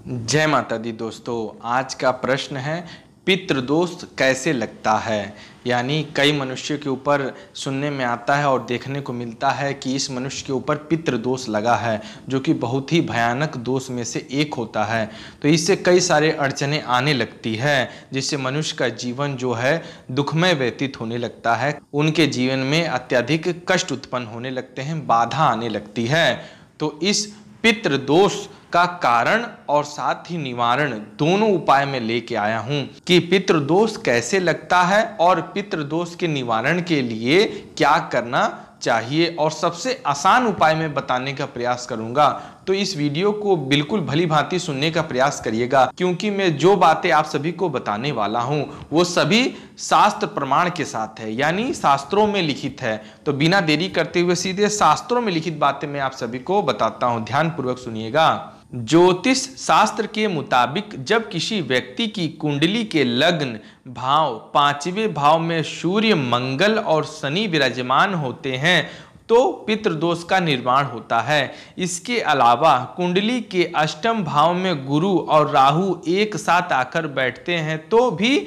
जय माता दी दोस्तों। आज का प्रश्न है पितृदोष कैसे लगता है। यानी कई मनुष्य के ऊपर सुनने में आता है और देखने को मिलता है कि इस मनुष्य के ऊपर पितृदोष लगा है, जो कि बहुत ही भयानक दोष में से एक होता है। तो इससे कई सारे अड़चने आने लगती है, जिससे मनुष्य का जीवन जो है दुखमय व्यतीत होने लगता है। उनके जीवन में अत्यधिक कष्ट उत्पन्न होने लगते हैं, बाधा आने लगती है। तो इस पितृदोष का कारण और साथ ही निवारण दोनों उपाय में लेके आया हूं कि पितृदोष कैसे लगता है और पितृदोष के निवारण के लिए क्या करना चाहिए, और सबसे आसान उपाय में बताने का प्रयास करूंगा। तो इस वीडियो को बिल्कुल भली भांति सुनने का प्रयास करिएगा, क्योंकि मैं जो बातें आप सभी को बताने वाला हूं वो सभी शास्त्र प्रमाण के साथ है, यानी शास्त्रों में लिखित है। तो बिना देरी करते हुए सीधे शास्त्रों में लिखित बातें मैं आप सभी को बताता हूं, ध्यान पूर्वक सुनिएगा। ज्योतिष शास्त्र के मुताबिक जब किसी व्यक्ति की कुंडली के लग्न भाव 5वें भाव में सूर्य, मंगल और शनि विराजमान होते हैं तो पितृदोष का निर्माण होता है। इसके अलावा कुंडली के अष्टम भाव में गुरु और राहु एक साथ आकर बैठते हैं तो भी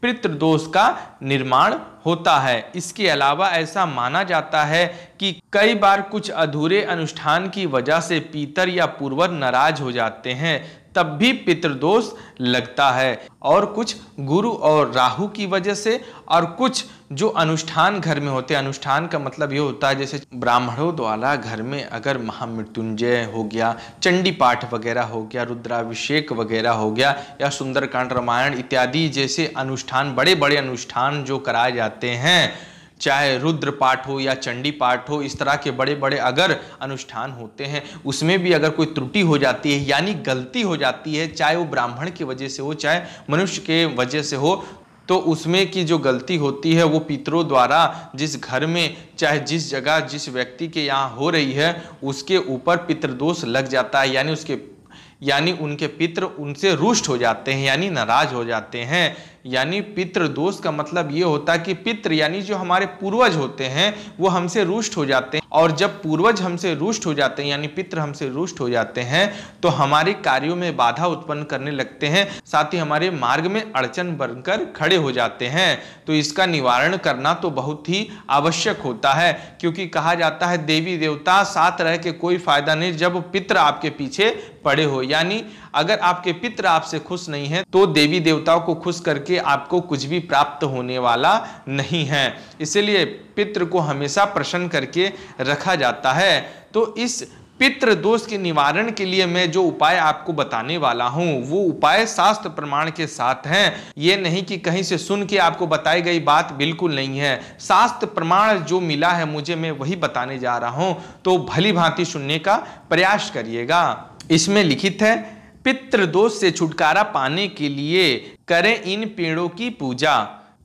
पितृदोष का निर्माण होता है। इसके अलावा ऐसा माना जाता है कि कई बार कुछ अधूरे अनुष्ठान की वजह से पितर या पूर्वज नाराज हो जाते हैं, तब भी पितृदोष लगता है। और कुछ गुरु और राहु की वजह से, और कुछ जो अनुष्ठान घर में होते हैं, अनुष्ठान का मतलब ये होता है जैसे ब्राह्मणों द्वारा घर में अगर महामृत्युंजय हो गया, चंडी पाठ वगैरह हो गया, रुद्राभिषेक वगैरह हो गया, या सुंदरकांड, रामायण इत्यादि जैसे अनुष्ठान, बड़े बड़े अनुष्ठान जो कराए जाते हैं, चाहे रुद्र पाठ हो या चंडी पाठ हो, इस तरह के बड़े बड़े अगर अनुष्ठान होते हैं, उसमें भी अगर कोई त्रुटि हो जाती है यानी गलती हो जाती है, चाहे वो ब्राह्मण की वजह से हो चाहे मनुष्य के वजह से हो, तो उसमें की जो गलती होती है वो पितरों द्वारा जिस घर में, चाहे जिस जगह, जिस व्यक्ति के यहाँ हो रही है, उसके ऊपर पितृदोष लग जाता है। यानी उनके पितृ उनसे रुष्ट हो जाते हैं, यानी नाराज हो जाते हैं। यानी पितृदोष का मतलब ये होता है कि पितृ यानी जो हमारे पूर्वज होते हैं वो हमसे रुष्ट हो जाते हैं, और जब पूर्वज हमसे रुष्ट हो जाते हैं यानी पितृ हमसे रुष्ट हो जाते हैं तो हमारे कार्यों में बाधा उत्पन्न करने लगते हैं, साथ ही हमारे मार्ग में अड़चन बनकर खड़े हो जाते हैं। तो इसका निवारण करना तो बहुत ही आवश्यक होता है, क्योंकि कहा जाता है देवी देवता साथ रह के कोई फायदा नहीं जब पितृ आपके पीछे पड़े हो। यानी अगर आपके पितृ आपसे खुश नहीं है तो देवी देवताओं को खुश करके आपको कुछ भी प्राप्त होने वाला नहीं है। इसलिए पितृ को हमेशा प्रसन्न करके रखा जाता है। तो इस पितृ दोष के निवारण के लिए मैं जो उपाय आपको बताने वाला हूं वो उपाय शास्त्र प्रमाण के साथ हैं। ये नहीं कि कहीं से सुन के आपको बताई गई बात बिल्कुल नहीं है, शास्त्र प्रमाण जो मिला है मुझे मैं वही बताने जा रहा हूं, तो भली भांति सुनने का प्रयास करिएगा। इसमें लिखित है, पितृदोष से छुटकारा पाने के लिए करें इन पेड़ों की पूजा।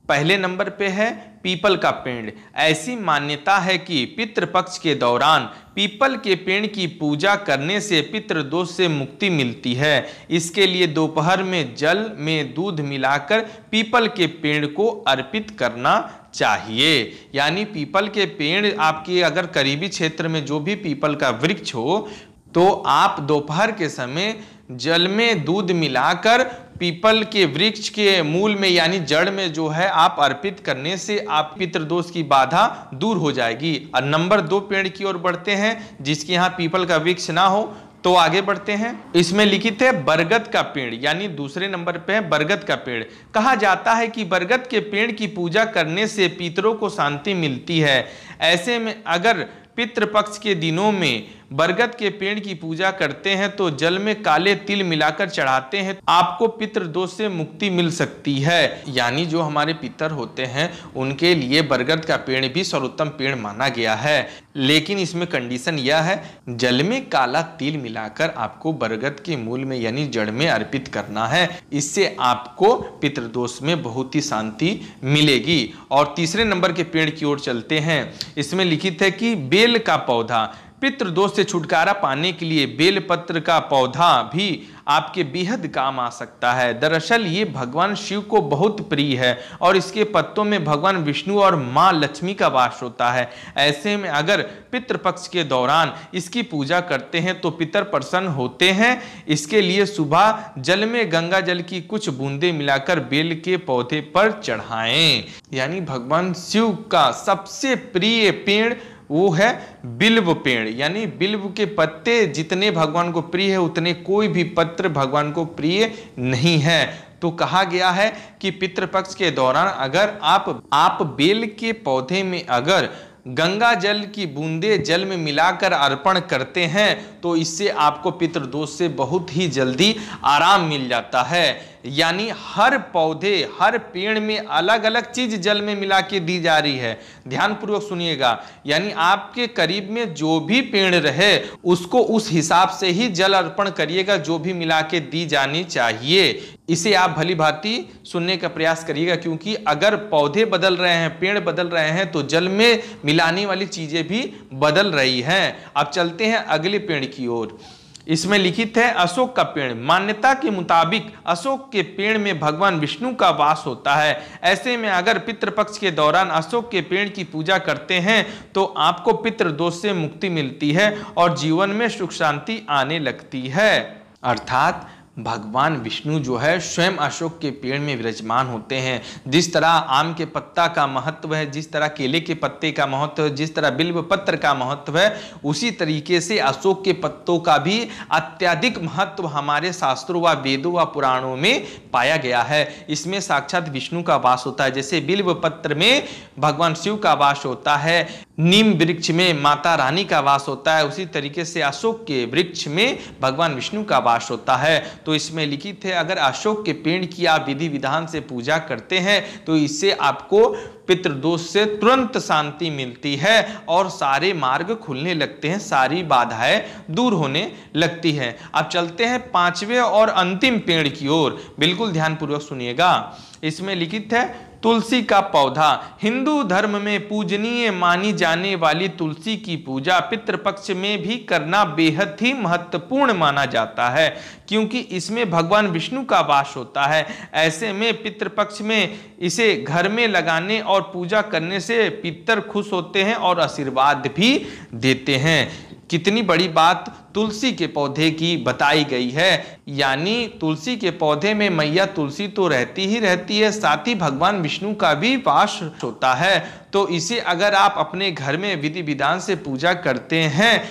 पहले नंबर पे है पीपल का पेड़। ऐसी मान्यता है कि पितृपक्ष के दौरान पीपल के पेड़ की पूजा करने से पितृदोष से मुक्ति मिलती है। इसके लिए दोपहर में जल में दूध मिलाकर पीपल के पेड़ को अर्पित करना चाहिए। यानी पीपल के पेड़ आपके अगर करीबी क्षेत्र में जो भी पीपल का वृक्ष हो तो आप दोपहर के समय जल में दूध मिलाकर पीपल के वृक्ष के मूल में यानी जड़ में जो है आप अर्पित करने से आप पितृदोष की बाधा दूर हो जाएगी। और नंबर 2 पेड़ की ओर बढ़ते हैं, जिसके यहाँ पीपल का वृक्ष ना हो तो आगे बढ़ते हैं। इसमें लिखित है बरगद का पेड़, यानी दूसरे नंबर पे है बरगद का पेड़। कहा जाता है कि बरगद के पेड़ की पूजा करने से पितरों को शांति मिलती है। ऐसे में अगर पितृपक्ष के दिनों में बरगद के पेड़ की पूजा करते हैं तो जल में काले तिल मिलाकर चढ़ाते हैं, आपको पितृदोष से मुक्ति मिल सकती है। यानी जो हमारे पितर होते हैं उनके लिए बरगद का पेड़ भी सर्वोत्तम पेड़ माना गया है। लेकिन इसमें कंडीशन यह है, जल में काला तिल मिलाकर आपको बरगद के मूल में यानी जड़ में अर्पित करना है। इससे आपको पितृदोष में बहुत ही शांति मिलेगी। और तीसरे नंबर के पेड़ की ओर चलते हैं। इसमें लिखित है कि बेल का पौधा। पितृदोष से छुटकारा पाने के लिए बेलपत्र का पौधा भी आपके बेहद काम आ सकता है। दरअसल ये भगवान शिव को बहुत प्रिय है और इसके पत्तों में भगवान विष्णु और मां लक्ष्मी का वास होता है। ऐसे में अगर पितृपक्ष के दौरान इसकी पूजा करते हैं तो पितर प्रसन्न होते हैं। इसके लिए सुबह जल में गंगा जल की कुछ बूंदें मिलाकर बेल के पौधे पर चढ़ाएं। यानी भगवान शिव का सबसे प्रिय पेड़ वो है बिल्व पेड़, यानी बिल्व के पत्ते जितने भगवान को प्रिय है उतने कोई भी पत्र भगवान को प्रिय नहीं है। तो कहा गया है कि पितृपक्ष के दौरान अगर आप बेल के पौधे में अगर गंगा जल की बूंदे जल में मिलाकर अर्पण करते हैं तो इससे आपको पितृदोष से बहुत ही जल्दी आराम मिल जाता है। यानी हर पौधे हर पेड़ में अलग अलग चीज जल में मिला के दी जा रही है। ध्यानपूर्वक सुनिएगा, यानी आपके करीब में जो भी पेड़ रहे उसको उस हिसाब से ही जल अर्पण करिएगा जो भी मिला के दी जानी चाहिए। इसे आप भली भांति सुनने का प्रयास करिएगा, क्योंकि अगर पौधे बदल रहे हैं पेड़ बदल रहे हैं तो जल में मिलाने वाली चीजें भी बदल रही हैं। अब चलते हैं अगले पेड़ की ओर। इसमें लिखित है अशोक का पेड़। मान्यता के मुताबिक अशोक के पेड़ में भगवान विष्णु का वास होता है। ऐसे में अगर पितृपक्ष के दौरान अशोक के पेड़ की पूजा करते हैं तो आपको पितृदोष से मुक्ति मिलती है और जीवन में सुख शांति आने लगती है। अर्थात भगवान विष्णु जो है स्वयं अशोक के पेड़ में विराजमान होते हैं। जिस तरह आम के पत्ता का महत्व है, जिस तरह केले के पत्ते का महत्व है, जिस तरह बिल्व पत्र का महत्व है, उसी तरीके से अशोक के पत्तों का भी अत्यधिक महत्व हमारे शास्त्रों व वेदों व पुराणों में पाया गया है। इसमें साक्षात विष्णु का वास होता है। जैसे बिल्व पत्र में भगवान शिव का वास होता है, नीम वृक्ष में माता रानी का वास होता है, उसी तरीके से अशोक के वृक्ष में भगवान विष्णु का वास होता है। तो इसमें लिखित है अगर अशोक के पेड़ की आप विधि विधान से पूजा करते हैं तो इससे आपको पितृदोष से तुरंत शांति मिलती है और सारे मार्ग खुलने लगते हैं, सारी बाधाएं दूर होने लगती हैं। अब चलते हैं पांचवें और अंतिम पेड़ की ओर। बिल्कुल ध्यानपूर्वक सुनिएगा। इसमें लिखित है तुलसी का पौधा। हिंदू धर्म में पूजनीय मानी जाने वाली तुलसी की पूजा पितृपक्ष में भी करना बेहद ही महत्वपूर्ण माना जाता है, क्योंकि इसमें भगवान विष्णु का वास होता है। ऐसे में पितृपक्ष में इसे घर में लगाने और पूजा करने से पितर खुश होते हैं और आशीर्वाद भी देते हैं। कितनी बड़ी बात तुलसी के पौधे की बताई गई है। यानी तुलसी के पौधे में मैया तुलसी तो रहती ही रहती है, साथ ही भगवान विष्णु का भी वास होता है। तो इसे अगर आप अपने घर में विधि विधान से पूजा करते हैं,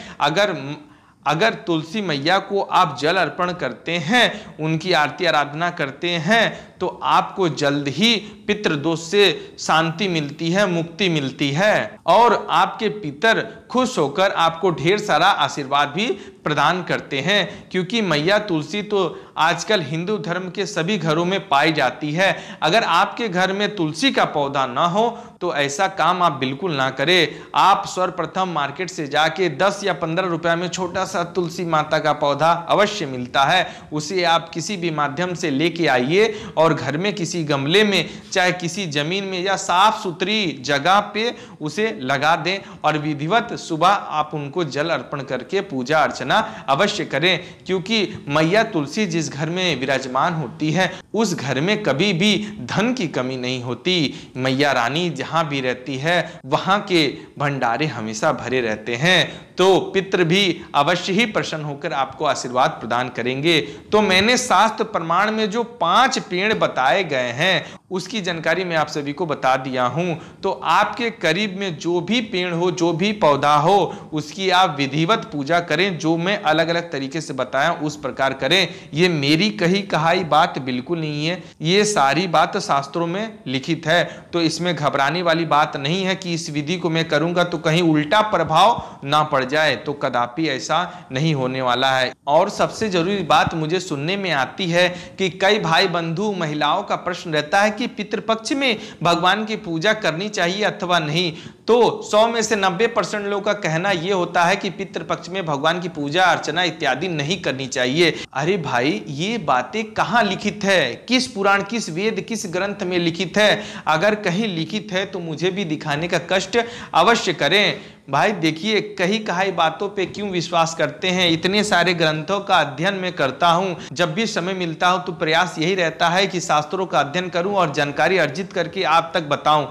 अगर तुलसी मैया को आप जल अर्पण करते हैं, उनकी आरती आराधना करते हैं, तो आपको जल्द ही पितृदोष से शांति मिलती है, मुक्ति मिलती है और आपके पितर खुश होकर आपको ढेर सारा आशीर्वाद भी प्रदान करते हैं। क्योंकि मैया तुलसी तो आजकल हिंदू धर्म के सभी घरों में पाई जाती है। अगर आपके घर में तुलसी का पौधा ना हो तो ऐसा काम आप बिल्कुल ना करें। आप सर्वप्रथम मार्केट से जाके 10 या 15 रुपए में छोटा सा तुलसी माता का पौधा अवश्य मिलता है, उसे आप किसी भी माध्यम से लेके आइए और घर में किसी गमले में, चाहे किसी जमीन में या साफ सुथरी जगह पे उसे लगा दें और विधिवत सुबह आप उनको जल अर्पण करके पूजा अर्चना अवश्य करें। क्योंकि मैया तुलसी जिस घर में विराजमान होती है उस घर में कभी भी धन की कमी नहीं होती। मैया रानी जहां भी रहती है वहां के भंडारे हमेशा भरे रहते हैं। तो पितृ भी अवश्य ही प्रसन्न होकर आपको आशीर्वाद प्रदान करेंगे। तो मैंने शास्त्र प्रमाण में जो 5 पेड़ बताए गए हैं उसकी जानकारी मैं आप सभी को बता दिया हूं। तो आपके करीब में जो भी पेड़ हो, जो भी पौधा हो, उसकी आप विधिवत पूजा करें। जो मैं अलग अलग तरीके से बताया उस प्रकार करें। ये मेरी कही कहाई बात बिल्कुल नहीं है, ये सारी बात शास्त्रों में लिखित है। तो इसमें घबराने वाली बात नहीं है कि इस विधि को मैं करूंगा तो कहीं उल्टा प्रभाव ना पड़ जाए, तो कदापि ऐसा नहीं होने वाला है। और सबसे जरूरी बात मुझे सुनने में आती है कि कई भाई बंधु महिलाओं का प्रश्न रहता है कि पितृपक्ष में भगवान की पूजा करनी चाहिए अथवा नहीं। तो 100 में से 90% लोगों का कहना यह होता है कि पितृपक्ष में भगवान की पूजा अर्चना इत्यादि नहीं करनी चाहिए। अरे भाई, ये बातें कहां लिखित है? किस पुराण, किस वेद, किस ग्रंथ में लिखित है? अगर कहीं लिखित है तो मुझे भी दिखाने का कष्ट अवश्य करें। भाई देखिए, कही कहाई बातों पे क्यों विश्वास करते हैं। इतने सारे ग्रंथों का अध्ययन मैं करता हूँ, जब भी समय मिलता हो तो प्रयास यही रहता है कि शास्त्रों का अध्ययन करूँ और जानकारी अर्जित करके आप तक बताऊं।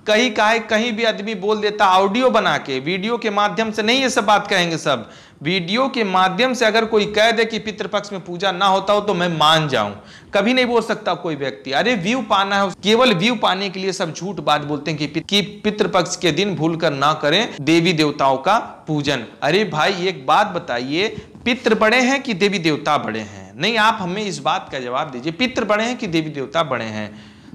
कहीं कहे कहीं भी आदमी बोल देता, ऑडियो बना के वीडियो के माध्यम से नहीं ये सब बात कहेंगे। सब वीडियो के माध्यम से अगर कोई कह दे कि पितृपक्ष में पूजा ना होता हो तो मैं मान जाऊं। कभी नहीं बोल सकता कोई व्यक्ति, अरे व्यू पाना है, केवल व्यू पाने के लिए सब झूठ बात बोलते हैं कि पितृपक्ष के दिन भूलकर ना करें देवी देवताओं का पूजन। अरे भाई एक बात बताइए, पितृ बड़े हैं कि देवी देवता बड़े हैं? नहीं, आप हमें इस बात का जवाब दीजिए, पितृ बड़े हैं कि देवी देवता बड़े हैं?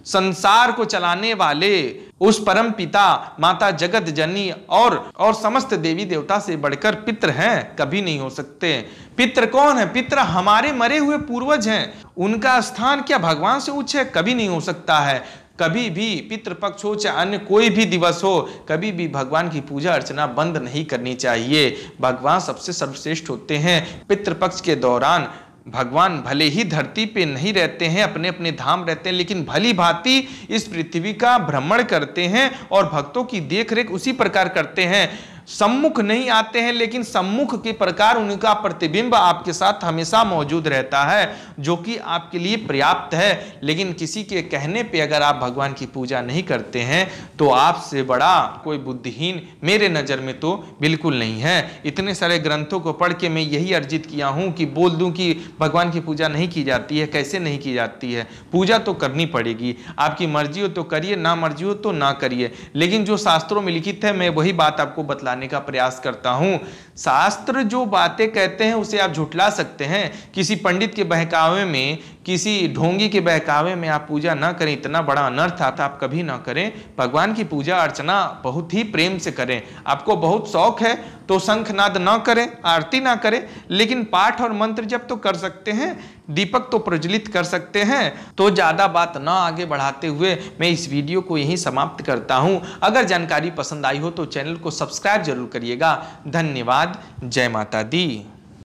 संसार को चलाने वाले उस परम पिता माता जगत जननी और समस्त देवी देवता से बढ़कर पितृ हैं? कभी नहीं हो सकते। पितृ कौन है? पितृ हमारे मरे हुए पूर्वज हैं। उनका स्थान क्या भगवान से उच्च है? कभी नहीं हो सकता है। कभी भी पितृपक्ष हो चाहे अन्य कोई भी दिवस हो, कभी भी भगवान की पूजा अर्चना बंद नहीं करनी चाहिए। भगवान सबसे सर्वश्रेष्ठ होते हैं। पितृपक्ष के दौरान भगवान भले ही धरती पे नहीं रहते हैं, अपने अपने धाम रहते हैं, लेकिन भली भांति इस पृथ्वी का भ्रमण करते हैं और भक्तों की देखरेख उसी प्रकार करते हैं। सम्मुख नहीं आते हैं, लेकिन सम्मुख के प्रकार उनका प्रतिबिंब आपके साथ हमेशा मौजूद रहता है, जो कि आपके लिए पर्याप्त है। लेकिन किसी के कहने पे अगर आप भगवान की पूजा नहीं करते हैं तो आपसे बड़ा कोई बुद्धिहीन मेरे नज़र में तो बिल्कुल नहीं है। इतने सारे ग्रंथों को पढ़ के मैं यही अर्जित किया हूँ कि बोल दूँ कि भगवान की पूजा नहीं की जाती है। कैसे नहीं की जाती है? पूजा तो करनी पड़ेगी, आपकी मर्जी हो तो करिए, ना मर्जी हो तो ना करिए। लेकिन जो शास्त्रों में लिखित है मैं वही बात आपको बतलाने का प्रयास करता हूं। शास्त्र जो बातें कहते हैं उसे आप झुठला सकते हैं। किसी पंडित के बहकावे में, किसी ढोंगी के बहकावे में आप पूजा ना करें, इतना बड़ा अनर्थ आता आप कभी ना करें। भगवान की पूजा अर्चना बहुत ही प्रेम से करें। आपको बहुत शौक है तो शंखनाद ना करें, आरती ना करें, लेकिन पाठ और मंत्र जप तो कर सकते हैं, दीपक तो प्रज्वलित कर सकते हैं। तो ज्यादा बात ना आगे बढ़ाते हुए मैं इस वीडियो को यहीं समाप्त करता हूं। अगर जानकारी पसंद आई हो तो चैनल को सब्सक्राइब जरूर करिएगा। धन्यवाद। जय माता दी।